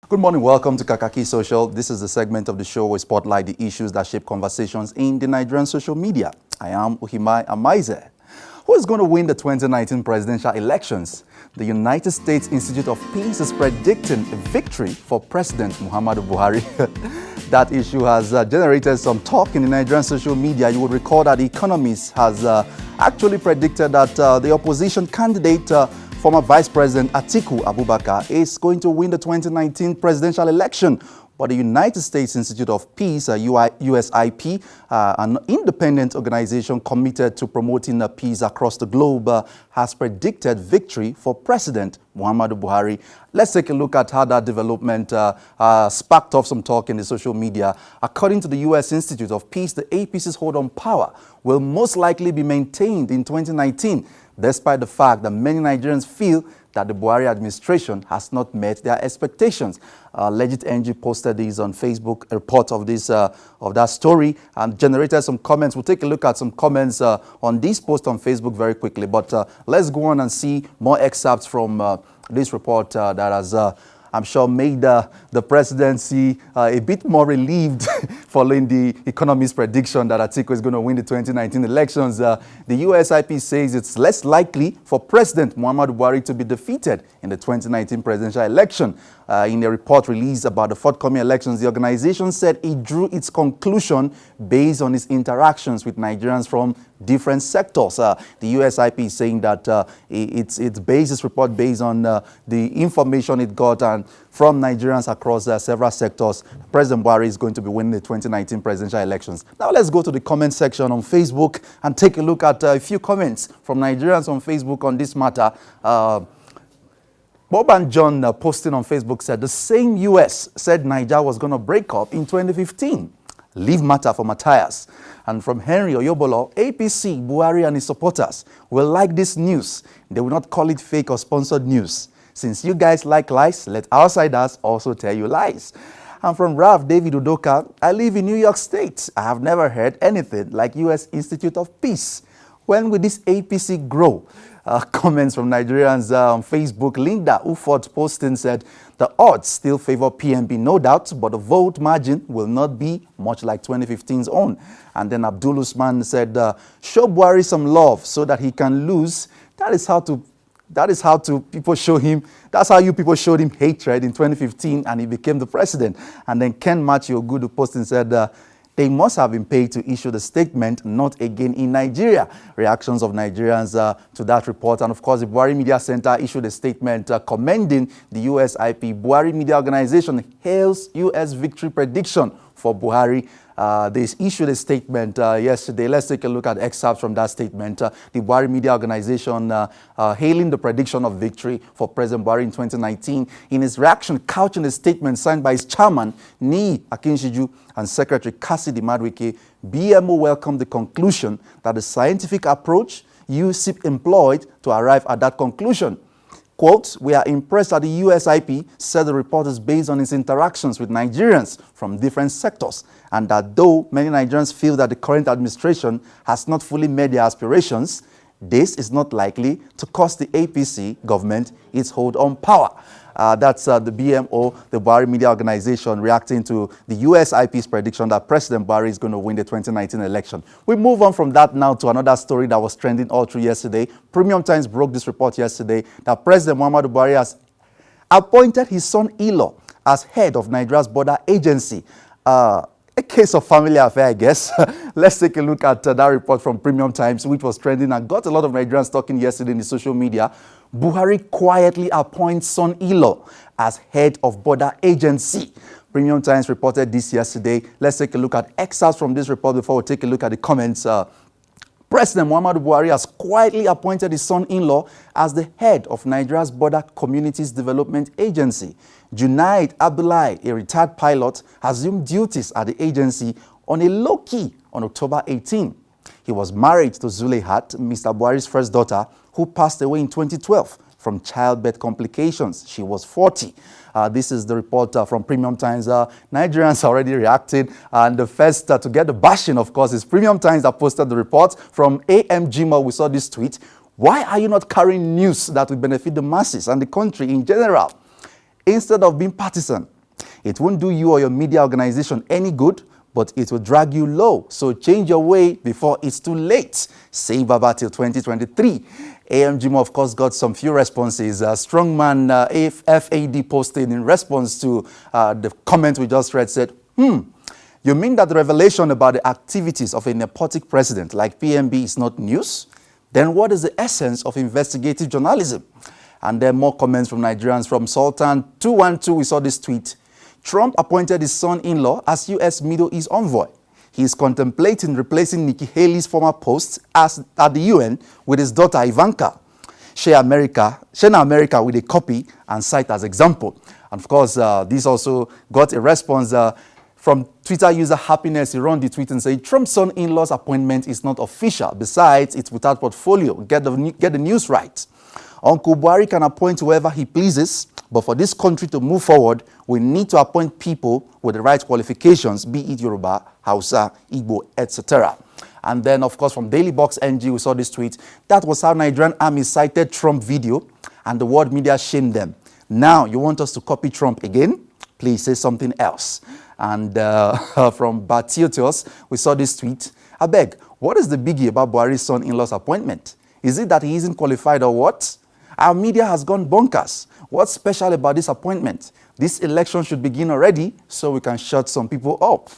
Good morning, welcome to Kakaaki Social. This is the segment of the show where we spotlight the issues that shape conversations in the Nigerian social media. I am Uhimai Amaize. Who is going to win the 2019 presidential elections? The United States Institute of Peace is predicting a victory for President Muhammadu Buhari. That issue has generated some talk in the Nigerian social media. You would recall that The Economist has actually predicted that the opposition candidate, former Vice President Atiku Abubakar, is going to win the 2019 presidential election. But the United States Institute of Peace, USIP, an independent organization committed to promoting peace across the globe, has predicted victory for President Muhammadu Buhari. Let's take a look at how that development sparked off some talk in the social media. According to the U.S. Institute of Peace, the APC's hold on power will most likely be maintained in 2019, despite the fact that many Nigerians feel that the Buhari administration has not met their expectations. Legit NG posted this on Facebook, a report of this of that story, and generated some comments. We'll take a look at some comments on this post on Facebook very quickly. But let's go on and see more excerpts from this report that has, I'm sure, made the presidency a bit more relieved following the Economist's prediction that Atiku is going to win the 2019 elections. The USIP says it's less likely for President Muhammadu Buhari to be defeated in the 2019 presidential election. In a report released about the forthcoming elections, the organization said it drew its conclusion based on its interactions with Nigerians from different sectors. The USIP is saying that it's based its report based on the information it got and from Nigerians across several sectors. President Buhari is going to be winning the 2019 presidential elections. Now let's go to the comment section on Facebook and take a look at a few comments from Nigerians on Facebook on this matter. Bob and John posting on Facebook said the same U.S. said Niger was going to break up in 2015. Leave matter for Matthias. And from Henry Oyobolo, APC, Buhari and his supporters will like this news. They will not call it fake or sponsored news. Since you guys like lies, let outsiders also tell you lies. And from Ralph David Udoka, I live in New York State. I have never heard anything like U.S. Institute of Peace. When will this APC grow? Comments from Nigerians on Facebook. Linda Uford posting said, the odds still favor PMB, no doubt, but the vote margin will not be much like 2015's own. And then Abdul Usman said, show Buhari some love so that he can lose. That's how people show him. That's how you people showed him hatred in 2015 and he became the president. And then Ken Machi-Ogudu posting said, they must have been paid to issue the statement, not again in Nigeria. Reactions of Nigerians to that report. And of course, the Buhari Media Center issued a statement commending the USIP. Buhari Media Organization hails U.S. victory prediction for Buhari. They issued a statement yesterday. Let's take a look at excerpts from that statement. The Buhari Media Organization hailing the prediction of victory for President Buhari in 2019. In his reaction, couching a statement signed by his chairman, Nii Akinshiju, and Secretary Cassidy Madwike, BMO welcomed the conclusion that the scientific approach USIP employed to arrive at that conclusion. Quote, we are impressed that the USIP said the report is based on its interactions with Nigerians from different sectors, and that though many Nigerians feel that the current administration has not fully met their aspirations, this is not likely to cost the APC government its hold on power. That's the BMO, the Buhari Media Organization, reacting to the USIP's prediction that President Buhari is going to win the 2019 election. We move on from that now to another story that was trending all through yesterday. Premium Times broke this report yesterday that President Muhammadu Buhari has appointed his son-in-law as head of Nigeria's border agency. A case of family affair, I guess. Let's take a look at that report from Premium Times, which was trending and got a lot of Nigerians talking yesterday in the social media. Buhari quietly appoints son-in-law as head of border agency. Premium Times reported this yesterday. Let's take a look at excerpts from this report before we take a look at the comments. President Muhammadu Buhari has quietly appointed his son-in-law as the head of Nigeria's Border Communities Development Agency. Junaid Abdullahi, a retired pilot, assumed duties at the agency on a low-key on October 18. He was married to Zuleyhat, Mr. Buhari's first daughter, who passed away in 2012 from childbirth complications. She was 40. This is the report from Premium Times. Nigerians already reacted, and the first to get the bashing, of course, is Premium Times that posted the report. From AMGMO, we saw this tweet. Why are you not carrying news that will benefit the masses and the country in general? Instead of being partisan, It won't do you or your media organization any good, but it will drag you low. So change your way before it's too late. Save Baba till 2023. AMGMO, of course, got some few responses. Strongman FAD posted in response to the comment we just read said, you mean that the revelation about the activities of a nepotic president like PMB is not news? Then what is the essence of investigative journalism? And then more comments from Nigerians. From Sultan212, we saw this tweet. Trump appointed his son-in-law as U.S. Middle East envoy. He is contemplating replacing Nikki Haley's former post at the UN with his daughter Ivanka. Share America with a copy and cite as example. And of course, this also got a response from Twitter user Happiness. He ran the tweet and said, Trump's son-in-law's appointment is not official. Besides, it's without portfolio. Get the news right. Uncle Buhari can appoint whoever he pleases, but for this country to move forward, we need to appoint people with the right qualifications, be it Yoruba, Hausa, Igbo, etc. And then, of course, from Daily Box NG, we saw this tweet. That was how Nigerian army cited Trump video, and the world media shamed them. Now, you want us to copy Trump again? Please say something else. And from Batiotios, we saw this tweet. I beg, what is the biggie about Buhari's son-in-law's appointment? Is it that he isn't qualified or what? Our media has gone bonkers. What's special about this appointment? This election should begin already so we can shut some people up.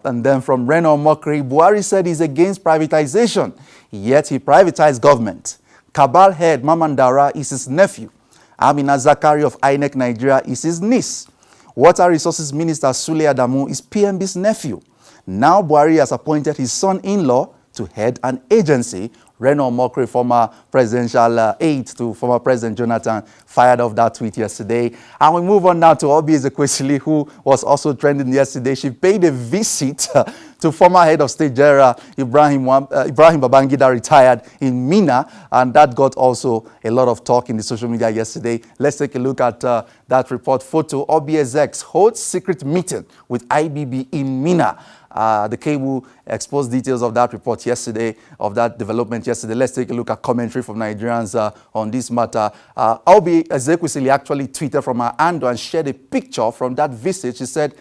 And then from Reno Mokri, Buhari said he's against privatization, yet he privatized government. Cabal head Mamandara is his nephew. Amina Zakari of INEC Nigeria is his niece. Water Resources Minister Sule Adamu is PMB's nephew. Now Buhari has appointed his son-in-law to head an agency. Reno Mokri, former presidential aide to former President Jonathan, fired off that tweet yesterday. And we move on now to Obi Ezekwesili, who was also trending yesterday. She paid a visit to former head of state General Ibrahim Babangida, retired in Mina, and that got also a lot of talk in the social media yesterday. Let's take a look at that report photo. Obi Ezek holds secret meeting with IBB in Mina. The cable exposed details of that report yesterday, of that development yesterday. Let's take a look at commentary from Nigerians on this matter. Obi Ezekwesili actually tweeted from her handle and shared a picture from that visit. She said,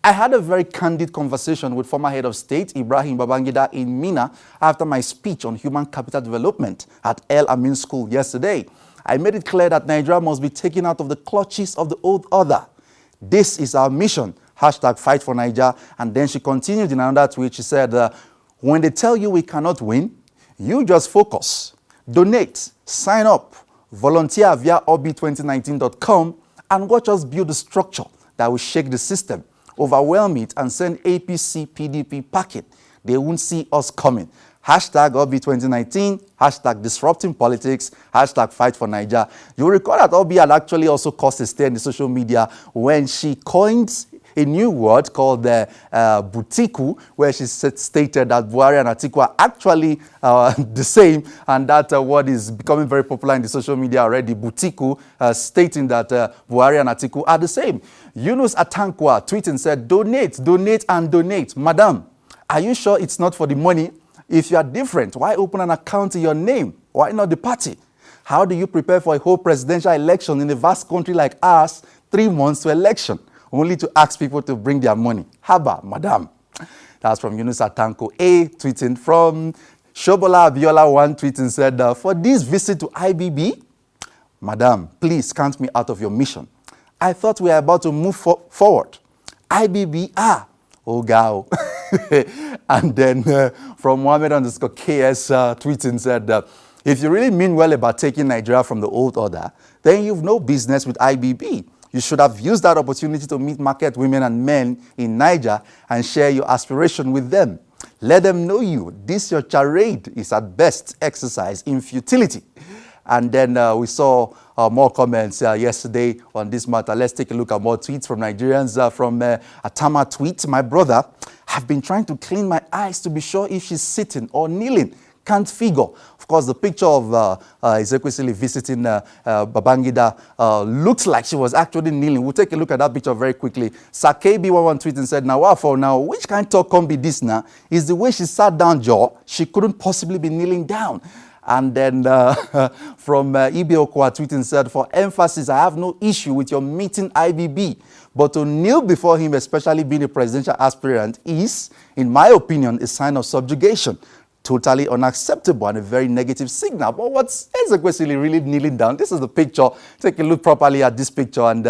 I had a very candid conversation with former head of state Ibrahim Babangida in Mina after my speech on human capital development at El Amin School yesterday. I made it clear that Nigeria must be taken out of the clutches of the old order. This is our mission. Hashtag fight for Niger. And then she continued in another tweet. She said, when they tell you we cannot win, you just focus, donate, sign up, volunteer via obi2019.com and watch us build a structure that will shake the system, overwhelm it and send APC PDP packing. They won't see us coming. Hashtag Obi2019, hashtag disrupting politics, hashtag fight for Niger. You'll recall that Obi had actually also caused a stir in the social media when she coined a new word called butiku, where she stated that Buhari and Atiku are actually the same, and that word is becoming very popular in the social media already, butiku, stating that Buhari and Atiku are the same. Yunus Atankwa tweeting said, donate, donate, and donate. Madam, are you sure it's not for the money? If you are different, why open an account in your name? Why not the party? How do you prepare for a whole presidential election in a vast country like ours, 3 months to election, only to ask people to bring their money? Haba, madam. That's from Yunus Atanko. A tweeting from Shobola Abiola, one tweeting said, for this visit to IBB, madam, please count me out of your mission. I thought we were about to move forward. IBB, oh, go. And then from Mohammed _ KS tweeting said, if you really mean well about taking Nigeria from the old order, then you've no business with IBB. You should have used that opportunity to meet market women and men in Niger and share your aspiration with them. Let them know you. This your charade is at best exercise in futility. And then we saw more comments yesterday on this matter. Let's take a look at more tweets from Nigerians. From Atama tweet, my brother, have been trying to clean my eyes to be sure if she's sitting or kneeling. Can't figure. Of course, the picture of Ezekwesili visiting Babangida looks like she was actually kneeling. We'll take a look at that picture very quickly. Sakebi11 tweeted and said, now, what for now? Which kind of talk can be this now? Is the way she sat down, jaw, she couldn't possibly be kneeling down. And then from Ibe Okwa tweeting said, for emphasis, I have no issue with your meeting IBB. But to kneel before him, especially being a presidential aspirant, is, in my opinion, a sign of subjugation. Totally unacceptable and a very negative signal. But what's Ezekwesili really kneeling down? This is the picture. Take a look properly at this picture, and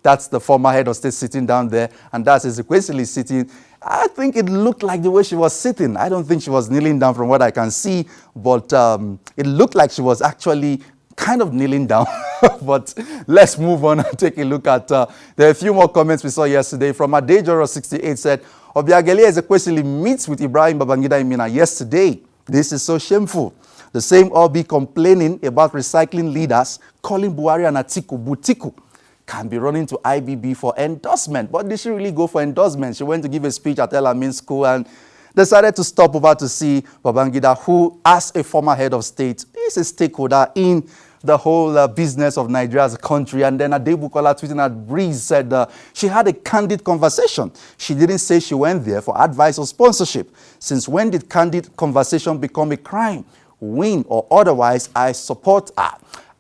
that's the former head of state sitting down there, and that's Ezekwesili sitting. I think it looked like the way she was sitting. I don't think she was kneeling down from what I can see, but it looked like she was actually kind of kneeling down. But let's move on and take a look at, there are a few more comments we saw yesterday. From Adejoro68 said, Obiageli Ezekwesili meets with Ibrahim Babangida Imina yesterday. This is so shameful. The same Obi complaining about recycling leaders, calling Buhari and Atiku Butiku, can be running to IBB for endorsement. But did she really go for endorsement? She went to give a speech at El Amin School and decided to stop over to see Babangida, who, as a former head of state, is a stakeholder in the whole business of Nigeria as a country. And then Adebukola, tweeting at Breeze, said she had a candid conversation. She didn't say she went there for advice or sponsorship. Since when did candid conversation become a crime? Win or otherwise, I support her.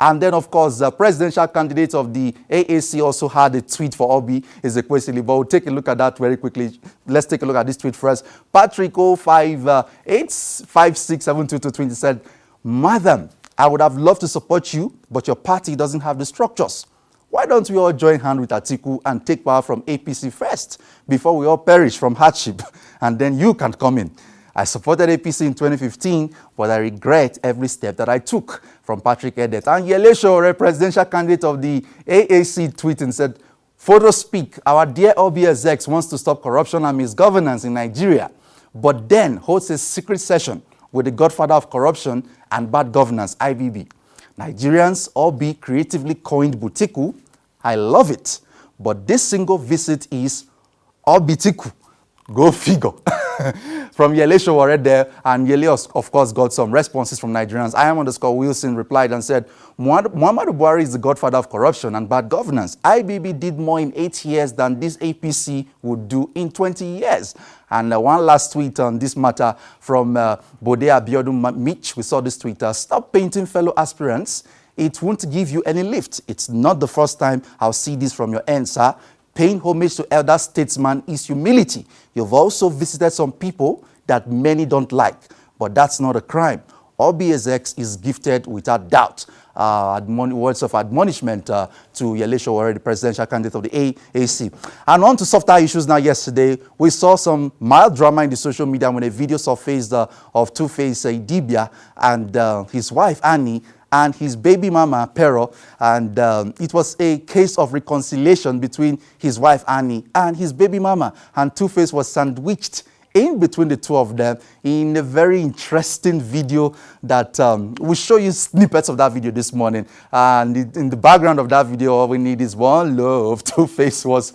And then, of course, the presidential candidate of the AAC also had a tweet for Obi Ezekwesili, but we'll take a look at that very quickly. Let's take a look at this tweet first. Patrick 05856722220 said, Madam, I would have loved to support you, but your party doesn't have the structures. Why don't we all join hands with Atiku and take power from APC first before we all perish from hardship, and then you can come in? I supported APC in 2015, but I regret every step that I took. From Patrick Edet. And Yele Sowore, presidential candidate of the AAC, tweeting said, photo speak, our dear OBSX wants to stop corruption and misgovernance in Nigeria, but then hosts a secret session with the godfather of corruption and bad governance, IBB. Nigerians all be creatively coined Butiku. I love it. But this single visit is Obitiku. Go figure. From Yele Sowore there, and Yele, of course, got some responses from Nigerians. I am_Wilson replied and said, Muhammadu Buhari is the godfather of corruption and bad governance. IBB did more in 8 years than this APC would do in 20 years. And one last tweet on this matter from Bode Abiodun Mitch. We saw this tweet. Stop painting fellow aspirants. It won't give you any lift. It's not the first time I'll see this from your end, sir. Paying homage to elder statesmen is humility. You've also visited some people that many don't like, but that's not a crime. OBSX is gifted without doubt. Words of admonishment to Yele Sowore, the presidential candidate of the AAC. And on to softer issues now. Yesterday, we saw some mild drama in the social media when a video surfaced of Two-Face Idibia and his wife, Annie, and his baby mama, Pero, and it was a case of reconciliation between his wife, Annie, and his baby mama, and Two-Face was sandwiched in between the two of them in a very interesting video that we'll show you snippets of that video this morning. And in the background of that video, all we need is one love. Two-Face was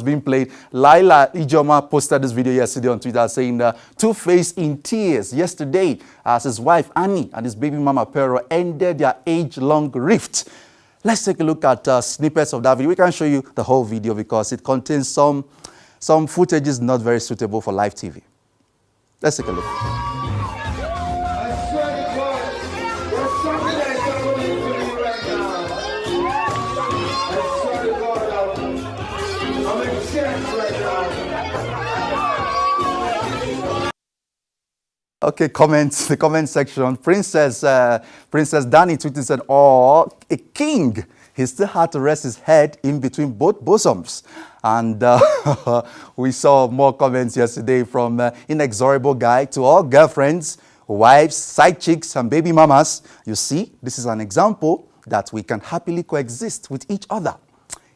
being played. Laila Ijoma posted this video yesterday on Twitter saying Two-Face in tears yesterday as his wife Annie and his baby mama Pero ended their age-long rift. Let's take a look at snippets of that video. We can't show you the whole video because it contains some footage is not very suitable for live TV. Let's take a look. I swear to God, there's something that is happening to me right now. I swear to God, I'm in church right now. Okay, comments, the comment section. Princess Danny tweeted said, oh, a king. He still had to rest his head in between both bosoms. And we saw more comments yesterday from Inexorable Guy to all girlfriends, wives, side chicks, and baby mamas. You see, this is an example that we can happily coexist with each other.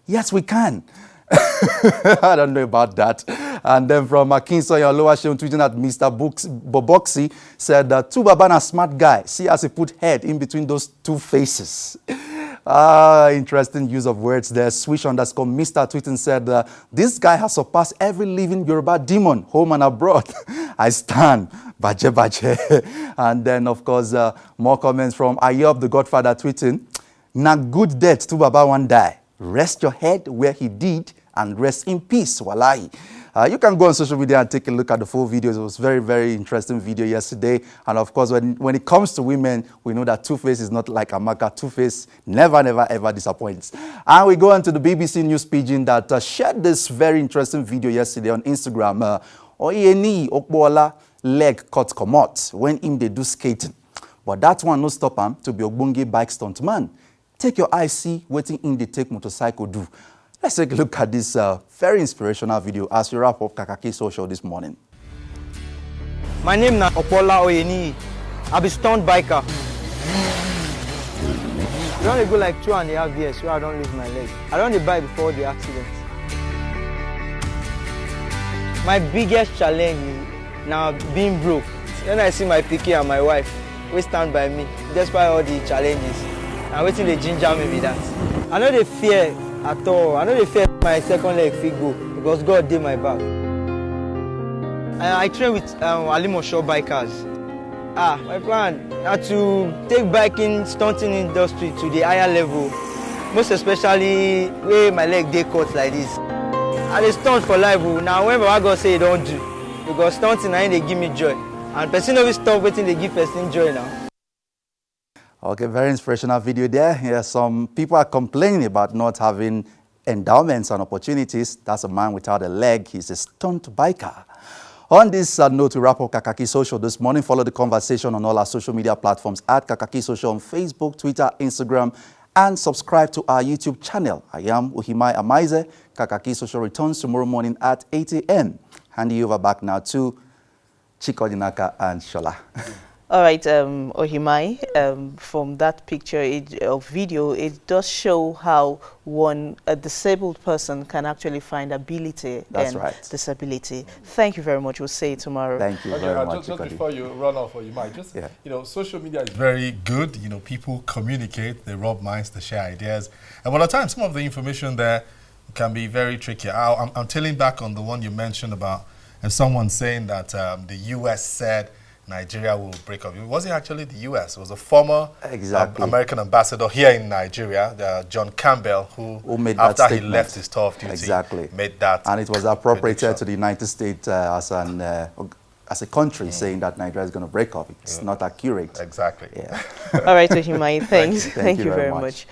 Yes, we can. I don't know about that. And then from Akinsoy Oluwaseun tweeting at Mr. Boboxy said, Tubabana smart guy. See as he put head in between those two faces. Interesting use of words there. Swish_Mr. tweeting said, this guy has surpassed every living Yoruba demon, home and abroad. I stand. Baje baje. And then, of course, more comments from Ayob, the Godfather, tweeting, na good death to Baba one die. Rest your head where he did and rest in peace, wallahi. You can go on social media and take a look at the full videos. It was very, very interesting video yesterday. And of course, when it comes to women, we know that Two-Face is not like Amaka. Two-Face never, never, ever disappoints. And we go on to the BBC News Pidgin that shared this very interesting video yesterday on Instagram. Oyeni Okbola leg cut comot when him they do skating. But that one no stop him to be Ogbonge bike stunt man. Take your eye, see waiting in the take motorcycle do. Let's take a look at this very inspirational video as we wrap up Kakaaki Social this morning. My name is Okbola Oyeni. I be stunt biker. I don't go like 2.5 years so I don't lose my leg. I don't bike before the accident. My biggest challenge is now being broke. When I see my picky and my wife, we stand by me despite all the challenges. I'm waiting to ginger me with that. I know they fear at all. I know they fear my second leg fit go because God did my back. I train with Alimosho bikers. My plan is to take biking, stunting industry to the higher level. Most especially where my leg they cut like this. I dey stunt for life. Now when Baba God say don't do, because stunting na they give me joy. And person always stop waiting they give person joy now. Okay, very inspirational video there. Here, some people are complaining about not having endowments and opportunities. That's a man without a leg. He's a stunt biker. On this note, we wrap up Kakaaki Social this morning. Follow the conversation on all our social media platforms at Kakaaki Social on Facebook, Twitter, Instagram, and subscribe to our YouTube channel. I am Uhimai Amaize. Kakaaki Social returns tomorrow morning at 8 a.m. Handing you over back now to Chikodinaka and Shola. All right, Ohimai, from that picture or video, it does show how a disabled person can actually find ability and disability. Thank you very much. We'll see you tomorrow. Thank you very much. Just before you run off, social media is very good. People communicate, they rub minds, they share ideas. And by the time, some of the information there can be very tricky. I'm tailing back on the one you mentioned about someone saying that the U.S. said Nigeria will break up. It wasn't actually the U.S. It was a former American ambassador here in Nigeria, John Campbell, who made that after he left his tour of duty, made that. And it was appropriated to the United States as a country, saying that Nigeria is going to break up. It's not accurate. Exactly. Yeah. All right, Ohimai, thanks. Thank you very much.